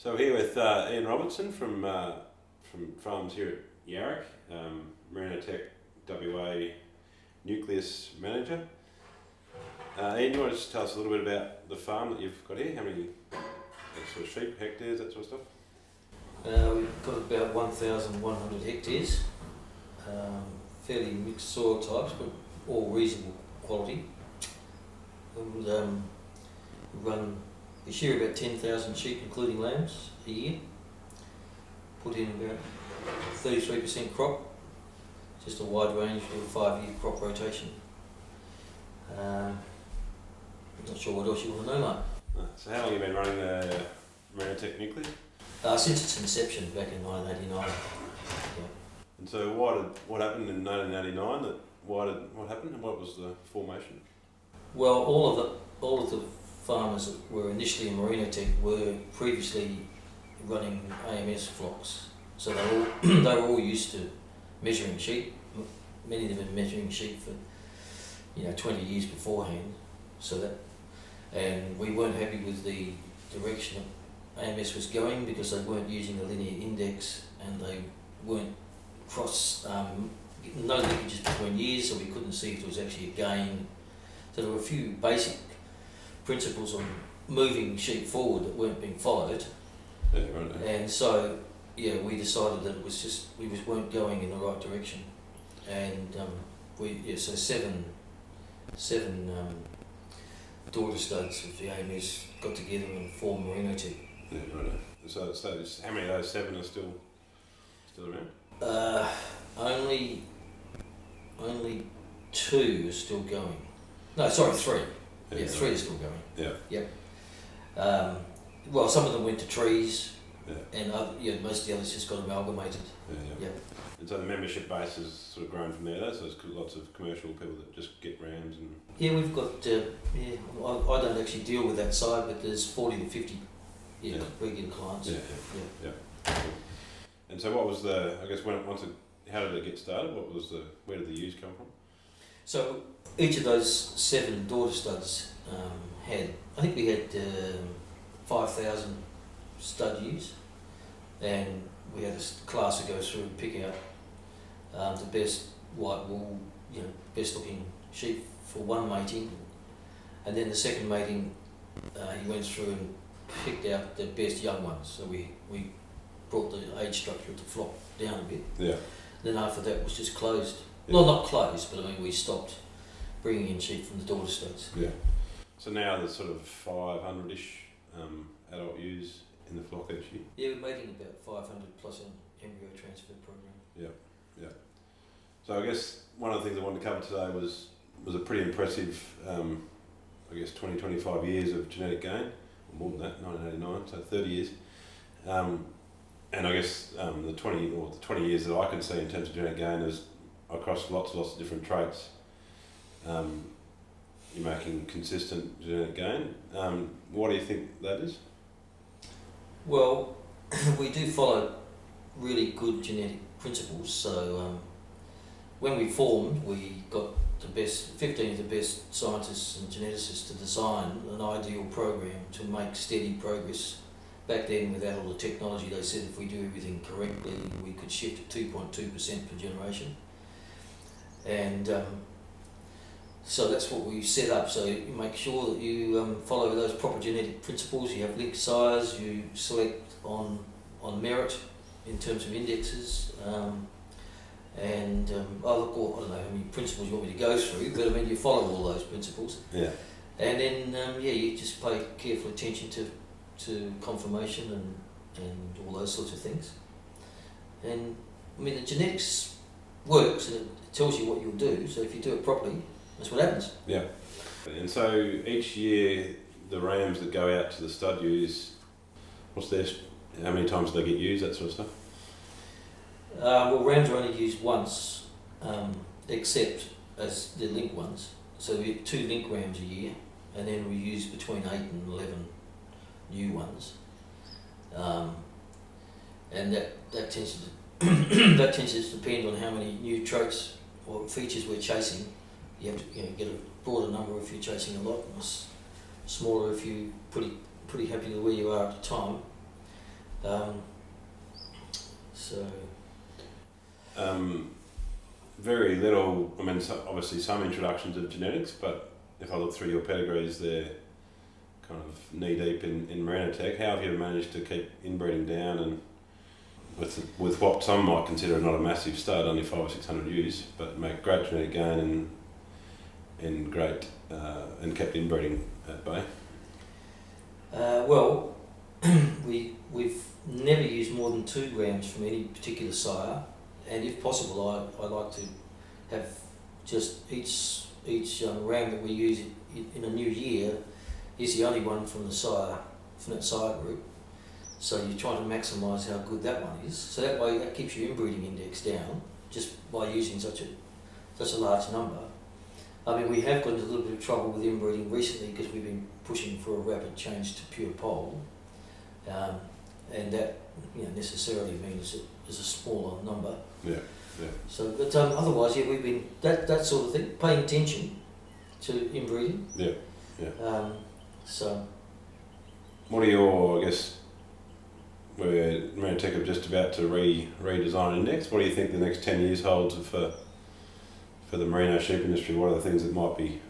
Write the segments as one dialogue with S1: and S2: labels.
S1: So we're here with Ian Robertson from farms here at Yarrick, Merinotech WA Nucleus Manager. Ian, you want to just tell us a little bit about the farm that you've got here? How many sort of sheep, hectares, that sort of stuff?
S2: We've got about 1,100 hectares, fairly mixed soil types, but all reasonable quality. And we shear about 10,000 sheep, including lambs, a year. Put in about 33% crop, just a wide range of 5-year crop rotation. Not sure what else you want to know, mate.
S1: So how long have you been running the Merinotech Nucleus?
S2: Since its inception back in 1989. Yeah.
S1: And so what happened in 1989? What happened and what was the formation?
S2: Well, all of the farmers that were initially in Merinotech were previously running AMS flocks, so they were all used to measuring sheep. Many of them had been measuring sheep for 20 years beforehand. And we weren't happy with the direction that AMS was going because they weren't using a linear index and they weren't no linkages between years, so we couldn't see if there was actually a gain. So there were a few basic principles on moving sheep forward that weren't being followed.
S1: Yeah, right.
S2: And so we decided that we weren't going in the right direction. And so seven daughter studs of the AMS got together and formed Merinotech.
S1: Yeah, right. So how many of those 7 are still around?
S2: Only 2 are still going. No, sorry, 3. Yeah, 3 are still going.
S1: Yeah.
S2: Yep. Well, some of them went to trees,
S1: Yeah.
S2: and most of the others just got amalgamated.
S1: Yeah.
S2: Yep.
S1: And so the membership base has sort of grown from there, though, so there's lots of commercial people that just get rams and...
S2: Yeah, we've got, I don't actually deal with that side, but there's 40 to 50 regular clients.
S1: Yeah. And so what was how did it get started? Where did the ewes come from?
S2: So each of those 7 daughter studs I think we had 5,000 stud ewes, and we had a class that goes through and pick out the best white wool, best looking sheep for one mating, and then the second mating he went through and picked out the best young ones. So we brought the age structure of the flock down a bit.
S1: Yeah.
S2: Then after that was just closed.
S1: Yeah.
S2: Well, not closed, but we stopped bringing in sheep from the daughter studs.
S1: Yeah. So now there's sort of 500-ish adult ewes in the flock each year?
S2: Yeah, we're making about 500 plus an embryo transfer program.
S1: Yeah. So I guess one of the things I wanted to cover today was a pretty impressive, 20-25 years of genetic gain, or more than that, 1989, so 30 years. And I guess the 20 years that I can see in terms of genetic gain is across lots of different traits. You're making consistent genetic gain. What do you think that is?
S2: Well, we do follow really good genetic principles. So when we formed, we got 15 of the best scientists and geneticists to design an ideal program to make steady progress. Back then, without all the technology, they said if we do everything correctly, we could shift at 2.2% per generation. And so that's what we set up. So you make sure that you follow those proper genetic principles. You have link size, you select on merit in terms of indexes. I don't know how many principles you want me to go through, but you follow all those principles.
S1: Yeah.
S2: And then you just pay careful attention to conformation and all those sorts of things. And the genetics works and it tells you what you'll do, so if you do it properly, that's what happens.
S1: Yeah. And so each year the rams that go out to the stud ewes, how many times do they get used, that sort of stuff?
S2: Well, rams are only used once, except as the link ones. So we have 2 link rams a year, and then we use between 8 and 11 new ones, and that tends to depend on how many new traits or features we're chasing. You have to get a broader number if you're chasing a lot, and smaller if you're pretty happy with where you are at the time. So
S1: very little, I mean, obviously some introductions of genetics, but if I look through your pedigrees, they're kind of knee deep in Merinotech. How have you managed to keep inbreeding down, and with what some might consider not a massive stud, only 500 or 600 ewes, but make great genetic gain and great and kept inbreeding at bay?
S2: well, we've never used more than 2 rams from any particular sire, and if possible, I like to have just each ram that we use in a new year is the only one from that sire group. So you're trying to maximise how good that one is. So that way, that keeps your inbreeding index down just by using such a large number. I mean, we have got into a little bit of trouble with inbreeding recently because we've been pushing for a rapid change to pure pole, and that necessarily means it is a smaller number.
S1: Yeah.
S2: So, but otherwise, we've been that sort of thing, paying attention to inbreeding.
S1: Yeah.
S2: So,
S1: what are your, I guess, we're Merinotech are just about to redesign an index. What do you think the next 10 years holds for the merino sheep industry? What are the things that might be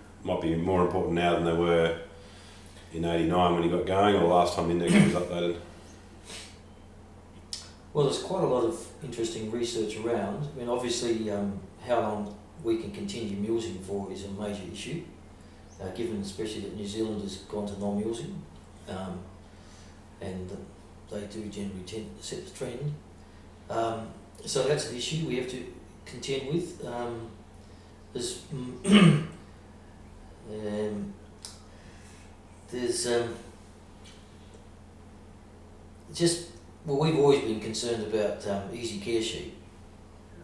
S1: more important now than they were in '89 when you got going, or the last time the index was updated?
S2: well, there's quite a lot of interesting research around. I mean, obviously, how long we can continue mulesing for is a major issue, given especially that New Zealand has gone to non-mulesing, and they do generally tend to set the trend. So that's an issue we have to contend with. We've always been concerned about easy care sheep,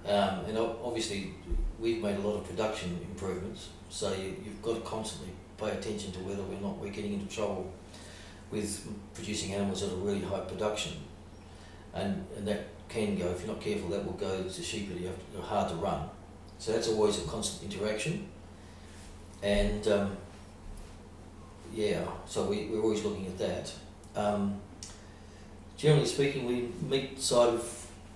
S2: and obviously we've made a lot of production improvements, so you've got to constantly pay attention to whether we're getting into trouble with producing animals at a really high production, and that can go, if you're not careful, that will go to sheep that are hard to run. So that's always a constant interaction, and so we're always looking at that. Generally speaking, meat side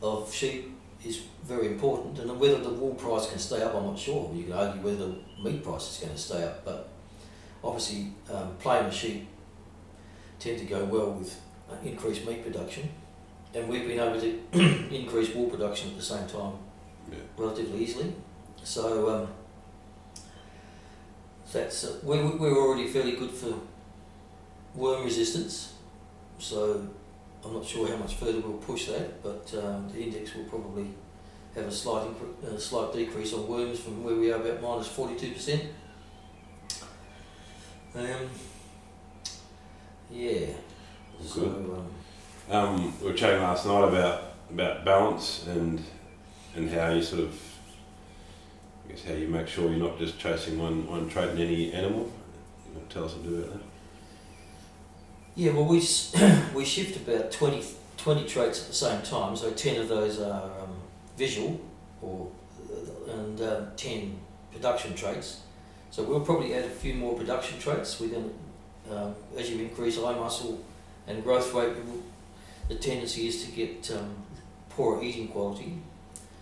S2: of sheep is very important, and whether the wool price can stay up, I'm not sure. You can argue whether the meat price is going to stay up, but obviously plainer sheep tend to go well with increased meat production, and we've been able to increase wool production at the same time relatively easily. So that's we're already fairly good for worm resistance, so I'm not sure how much further we'll push that, but the index will probably have a slight decrease on worms from where we are, about -42%. So
S1: we were chatting last night about balance and how you sort of, I guess, how you make sure you're not just chasing one trait in any animal. You want to tell us a bit about that?
S2: Yeah, well, we shift about 20 traits at the same time, so 10 of those are visual, and 10 production traits. So we'll probably add a few more production traits. We're going to, as you increase eye muscle and growth rate, the tendency is to get poorer eating quality.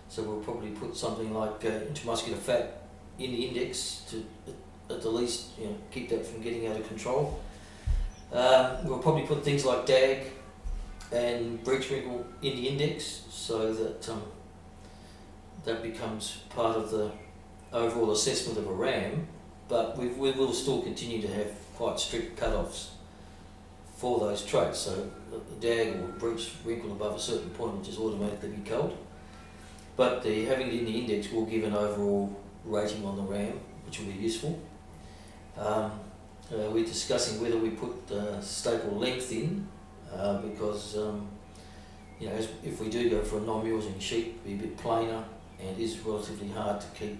S2: So we'll probably put something like intramuscular fat in the index to, at the least, keep that from getting out of control. We'll probably put things like dag and breech wrinkle in the index, so that that becomes part of the overall assessment of a ram. But we will still continue to have quite strict cut-offs for those traits. So the dag or breech wrinkle above a certain point will just automatically be culled. But having it in the index will give an overall rating on the ram, which will be useful. We're discussing whether we put staple length in, because if we do go for a non-mulesing sheep, it'll be a bit plainer and is relatively hard to keep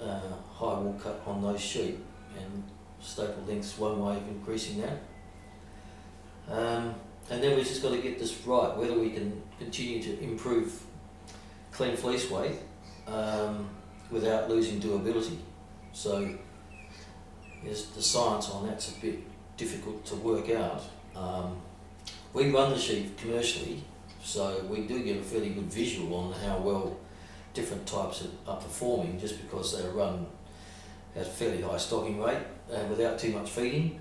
S2: high wool cut on those sheep, and staple length's one way of increasing that. And then we've just got to get this right, whether we can continue to improve clean fleece weight without losing durability. So the science on that's a bit difficult to work out. we run the sheep commercially, so we do get a fairly good visual on how well different types are performing, just because they run at a fairly high stocking rate without too much feeding,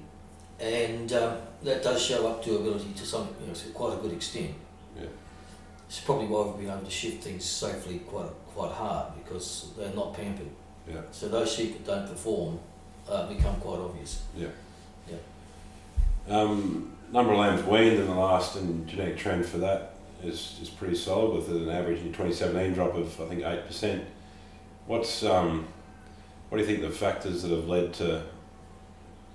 S2: and that does show up durability to some, to quite a good extent.
S1: Yeah.
S2: It's probably why we've been able to shift things safely quite hard, because they're not pampered.
S1: Yeah.
S2: So those sheep that don't perform become quite obvious.
S1: Yeah.
S2: Yeah.
S1: Number of lambs weaned in the last, and genetic trend for that is pretty solid, with an average in 2017 drop of, I think, 8%. What do you think the factors that have led to,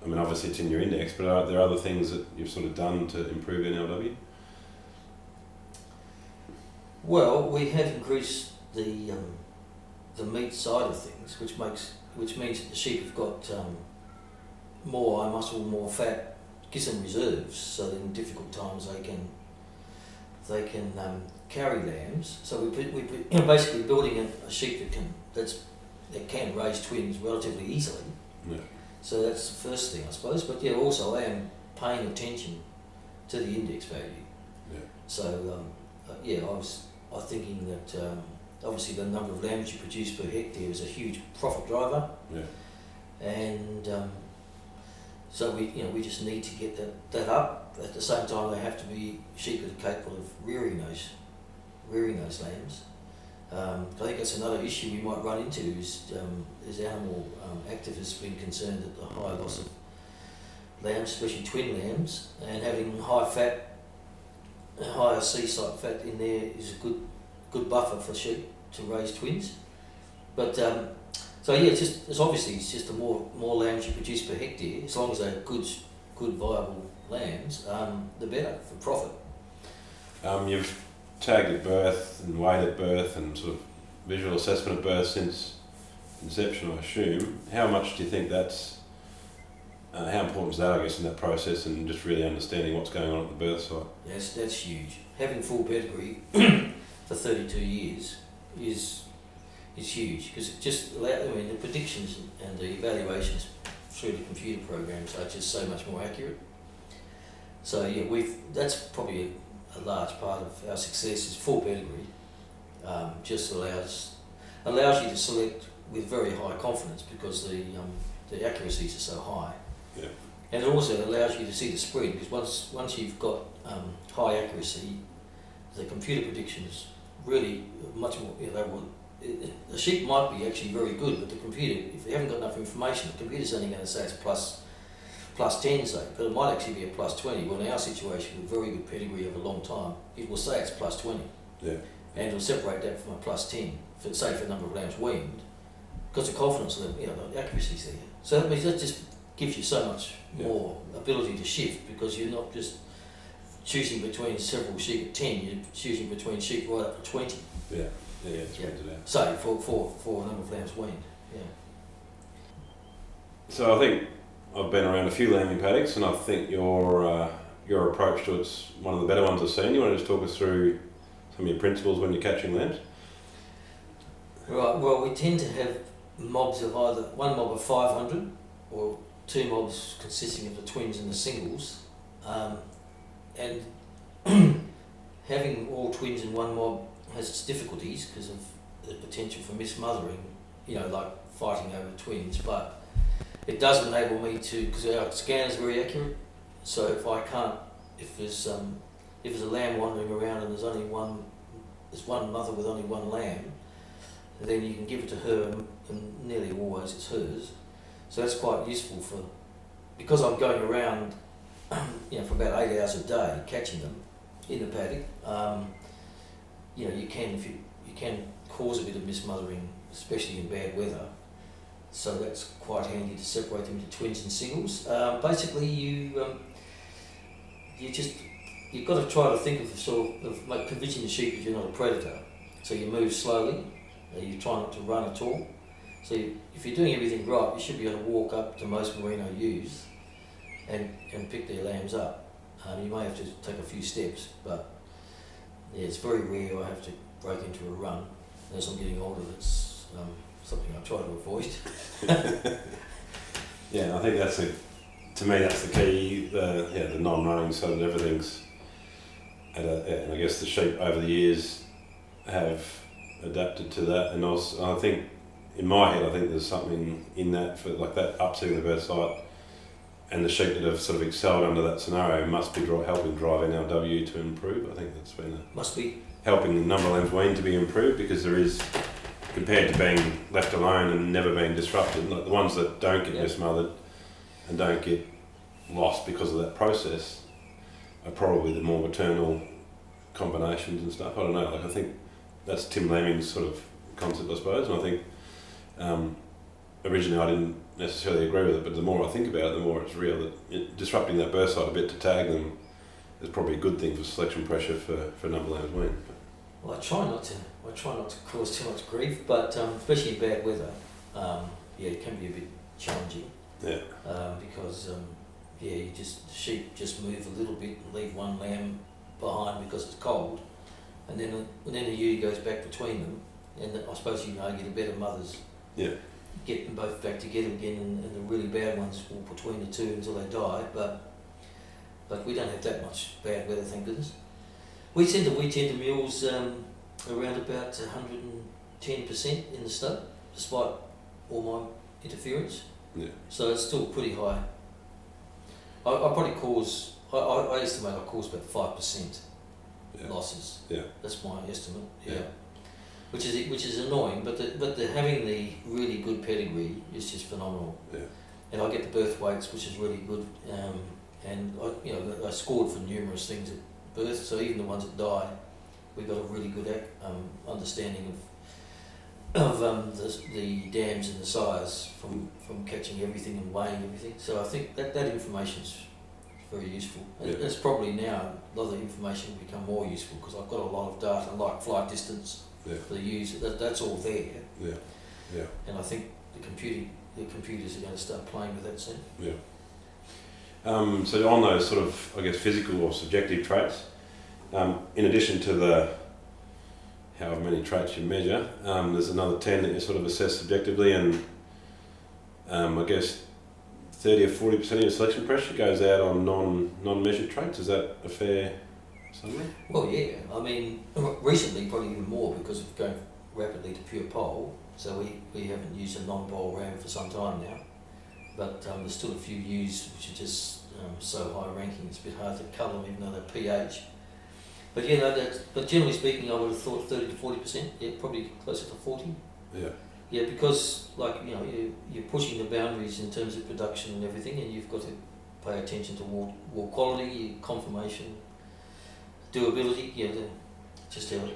S1: I mean, obviously it's in your index, but are there other things that you've sort of done to improve NLW?
S2: Well, we have increased the meat side of things, which means that the sheep have got more eye muscle, more fat, gives them reserves, so that in difficult times they can carry lambs. So we're basically building a sheep that can raise twins relatively easily.
S1: Yeah.
S2: So that's the first thing, I suppose. But yeah, also I am paying attention to the index value.
S1: Yeah.
S2: So I was thinking that obviously the number of lambs you produce per hectare is a huge profit driver.
S1: Yeah.
S2: And so we just need to get that up. At the same time, they have to be sheep that are capable of rearing those lambs. I think that's another issue we might run into is animal activists being concerned at the high loss of lambs, especially twin lambs, and having higher sea site fat in there is a good buffer for sheep to raise twins. But so yeah, it's obviously just the more lambs you produce per hectare, as long as they're good viable lambs, the better for profit.
S1: You've tagged at birth and weighed at birth and sort of visual assessment at birth since inception, I assume. How much do you think that's, how important is that, I guess, in that process, and just really understanding what's going on at the birth site?
S2: Yes, that's huge. Having full pedigree for 32 years is huge, because it just the predictions and the evaluations through the computer programs are just so much more accurate. So yeah, that's probably a large part of our success is full pedigree. Just allows you to select with very high confidence, because the accuracies are so high.
S1: Yeah.
S2: And it also allows you to see the spread, because once you've got high accuracy, the computer predictions really much more. The sheep might be actually very good, but the computer, if you haven't got enough information, the computer's only going to say it's plus 10, say, but it might actually be a plus 20. Well, in our situation, with very good pedigree over a long time, it will say it's plus 20.
S1: Yeah.
S2: And it'll separate that from a plus 10, for the number of lambs weaned, because the confidence level, the accuracy's there. So that means that just gives you so much more ability to shift, because you're not just choosing between several sheep at 10, you're choosing between sheep right up to 20.
S1: Yeah. Yeah, it's yeah.
S2: Say for a number of lambs weaned. Yeah.
S1: So I think I've been around a few lambing paddocks, and I think your approach to it's one of the better ones I've seen. You want to just talk us through some of your principles when you're catching lambs?
S2: Right. Well, we tend to have mobs of either one mob of 500 or two mobs consisting of the twins and the singles, and having all twins in one mob has its difficulties because of the potential for mismothering, like fighting over twins, but it does enable me to, because our scan is very accurate, so if there's a lamb wandering around and there's one mother with only one lamb, then you can give it to her, and nearly always it's hers. So that's quite useful because I'm going around for about 8 hours a day catching them in the paddock. You can cause a bit of mismothering, especially in bad weather. So that's quite handy to separate them into twins and singles. Basically, you've got to try to think of convincing the sheep that you're not a predator. So you move slowly. You try not to run at all. So if you're doing everything right, you should be able to walk up to most merino ewes and pick their lambs up. You may have to take a few steps, but yeah, it's very rare I have to break into a run. As I'm getting older, that's something I try to avoid.
S1: Yeah, I think to me that's the key. The non-running, so that everything's and I guess the sheep over the years have adapted to that, and I think in my head I think there's something in that for like that upsetting the birth site, and the sheep that have sort of excelled under that scenario must be helping drive NLW to improve. I think that's been
S2: Must be.
S1: helping the number of lambs weaned to be improved, because there is, compared to being left alone and never being disrupted, like the ones that don't get mismothered and don't get lost because of that process are probably the more maternal combinations and stuff. I don't know, like I think that's Tim Lemming's sort of concept, I suppose, and I think originally I didn't necessarily agree with it, but the more I think about it, the more it's real that disrupting that birth site a bit to tag them is probably a good thing for selection pressure for number of lambs weaned.
S2: Well, I try not to cause too much grief, but especially in bad weather, it can be a bit challenging.
S1: Yeah.
S2: Because the sheep just move a little bit and leave one lamb behind because it's cold, and then the ewe goes back between them, and I suppose you get a better mothers.
S1: Yeah.
S2: Get them both back together again, and the really bad ones will between the two until they die. But we don't have that much bad weather, thank goodness. We tend to meals around about 110% in the stud, despite all my interference.
S1: Yeah.
S2: So it's still pretty high. I probably cause, I estimate I cause about 5% losses.
S1: Yeah.
S2: That's my estimate. Yeah. Which is annoying, but having the really good pedigree is just phenomenal.
S1: Yeah.
S2: And I get the birth weights, which is really good. And I scored for numerous things at birth, so even the ones that die, we got a really good understanding of the dams and the sires from catching everything and weighing everything. So I think that information's very useful.
S1: Yeah.
S2: It's probably now a lot of the information will become more useful because I've got a lot of data like flight distance for the use. That's all there.
S1: Yeah. Yeah.
S2: And I think the computers are going to start playing with that soon.
S1: Yeah. So on those sort of, I guess, physical or subjective traits, in addition to the however many traits you measure, there's another 10 that you sort of assess subjectively, and I guess 30 or 40% of your selection pressure goes out on non-measured traits. Is that a fair summary?
S2: Well, yeah. I mean, recently probably even more because of going rapidly to pure pole. So we haven't used a non-pole ram for some time now. But there's still a few ewes which are just so high ranking it's a bit hard to cull them even though they're pH. But but generally speaking I would have thought 30 to 40%, probably closer to 40.
S1: Yeah.
S2: Yeah, because you're pushing the boundaries in terms of production and everything, and you've got to pay attention to wool quality, conformation, durability, just how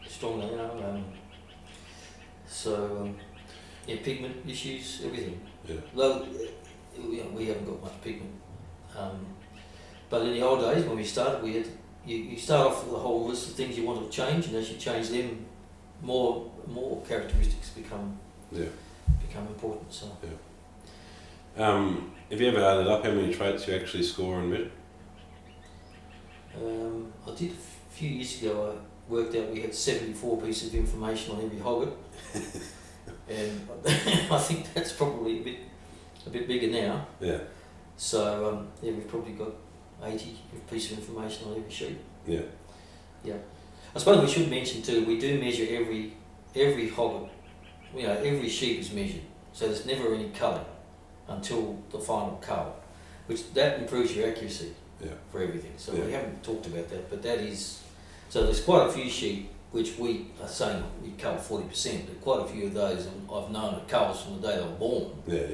S2: strong they are. Pigment issues, everything.
S1: Yeah.
S2: Though we haven't got much pigment, but in the old days when we started, we had you start off with a whole list of things you want to change, and as you change them, more characteristics become important. So.
S1: Yeah. Have you ever added up how many traits you actually score and measure?
S2: I did a few years ago. I worked out we had 74 pieces of information on every hogget. And I think that's probably a bit bigger now. Yeah. So we've probably got 80 pieces of information on every sheep.
S1: Yeah.
S2: Yeah. I suppose we should mention too, we do measure every hogget. Every sheep is measured, so there's never any culling until the final cull, which that improves your accuracy for everything. So we haven't talked about that, but that is, so there's quite a few sheep which we are saying we cull 40%, but quite a few of those I've known are culls from the day they were born.
S1: Yeah.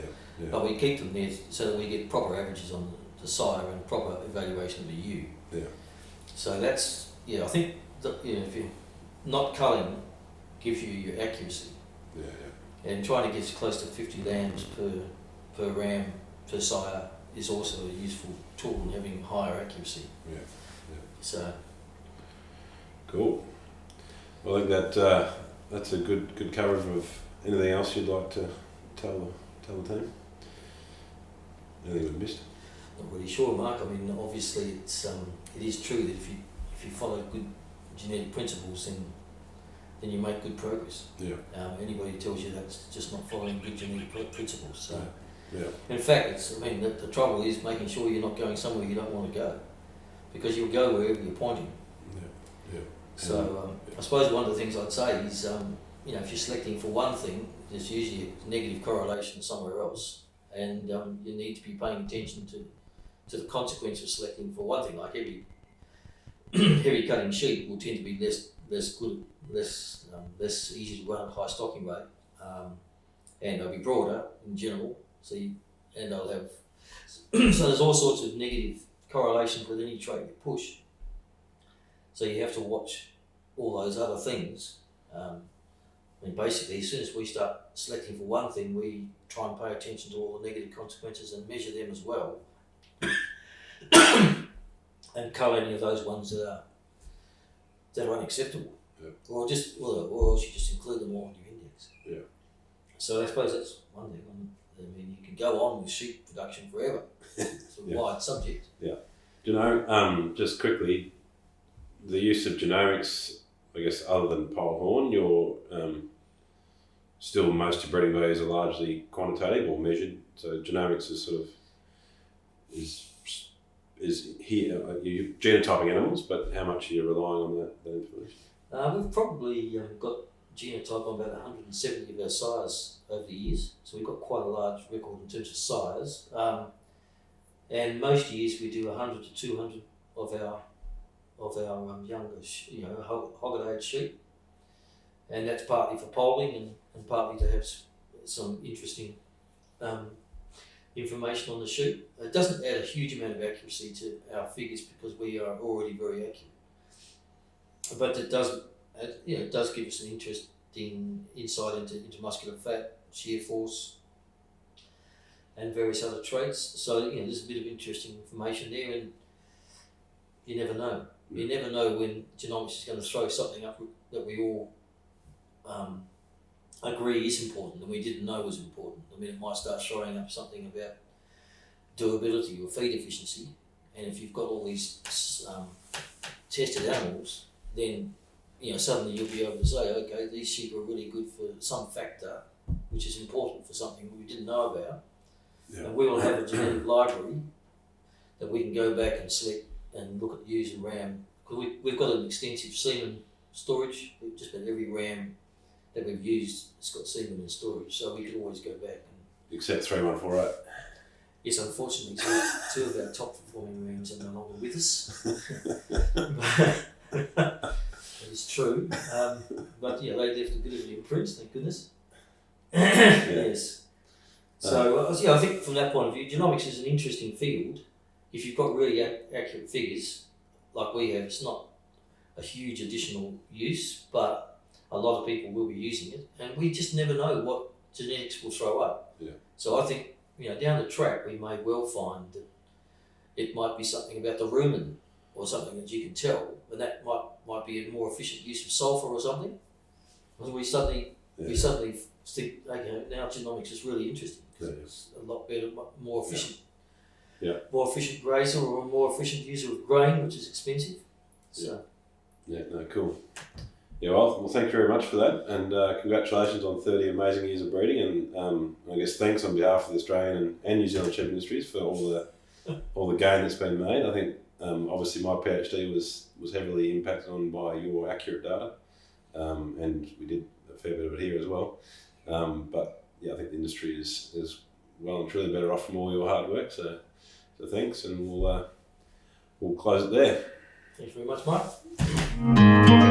S2: But we keep them there so that we get proper averages on the sire and proper evaluation of the ewe.
S1: Yeah. So
S2: that's, I think that, if you're not culling gives you your accuracy.
S1: Yeah.
S2: And trying to get as close to 50 lambs per ram per sire is also a useful tool in having higher accuracy.
S1: Yeah.
S2: So.
S1: Cool. Well, I think that's a good coverage of anything else you'd like to tell the team. Anything we've missed?
S2: Not really sure, Mark. I mean, obviously it is true that if you follow good genetic principles, then you make good progress. Yeah. Anybody who tells you that's just not following good genetic principles. So. Yeah. In fact, the trouble is making sure you're not going somewhere you don't want to go, because you'll go wherever you're pointing.
S1: Yeah.
S2: So I suppose one of the things I'd say is, if you're selecting for one thing, there's usually a negative correlation somewhere else, and you need to be paying attention to the consequence of selecting for one thing. Like heavy cutting sheep will tend to be less good, less easy to run, high stocking rate, and they'll be broader in general. And they'll have so there's all sorts of negative correlations with any trait you push. So you have to watch all those other things. Basically, as soon as we start selecting for one thing, we try and pay attention to all the negative consequences and measure them as well, and cull any of those ones that are unacceptable, or else you just include them all in your index.
S1: Yeah.
S2: So I suppose that's one thing. You can go on with sheep production forever. It's a wide subject.
S1: Yeah. Do you know, just quickly, the use of genomics, I guess, other than pole horn, you're still most of your breeding values are largely quantitative or measured. So genomics is sort of is here. You're genotyping animals, but how much are you relying on that information?
S2: We've probably got genotype on about 170 of our sires over the years, so we've got quite a large record in terms of sires. And most years we do 100 to 200 of our younger, hogget age sheep, and that's partly for polling and partly to have some interesting information on the sheep. It doesn't add a huge amount of accuracy to our figures because we are already very accurate, but it does give us an interesting insight into muscular fat, shear force, and various other traits. So there's a bit of interesting information there, and you never know. You never know when genomics is going to throw something up that we all agree is important and we didn't know was important. It might start throwing up something about durability or feed efficiency, and if you've got all these tested animals, then suddenly you'll be able to say, okay, these sheep are really good for some factor which is important for something we didn't know about. Yeah. And we will have a genetic library that we can go back and select and look at ewes and ram, because we've got an extensive semen storage. Just about every ram that we've used has got semen in storage, so we can always go back.
S1: Except 3148.
S2: Yes, unfortunately, two of our top performing rams are no longer with us. It's true, but they left a bit of an imprint, thank goodness. Yes. So I think from that point of view, genomics is an interesting field. If you've got really accurate figures like we have, it's not a huge additional use, but a lot of people will be using it, and we just never know what genetics will throw up.
S1: Yeah.
S2: So I think down the track we may well find that it might be something about the rumen or something that you can tell, and that might be a more efficient use of sulfur or something. And we suddenly think, okay, now genomics is really interesting because it's a lot better, more efficient.
S1: Yeah.
S2: More efficient grazer or a more efficient user of grain, which is expensive. So.
S1: Yeah. No, cool. Yeah, well, thank you very much for that, and congratulations on 30 amazing years of breeding, and I guess thanks on behalf of the Australian and New Zealand sheep industries for all the gain that's been made. I think obviously my PhD was heavily impacted on by your accurate data, and we did a fair bit of it here as well. But I think the industry is well and truly better off from all your hard work. So thanks, and we'll close it there.
S2: Thanks very much, Mike.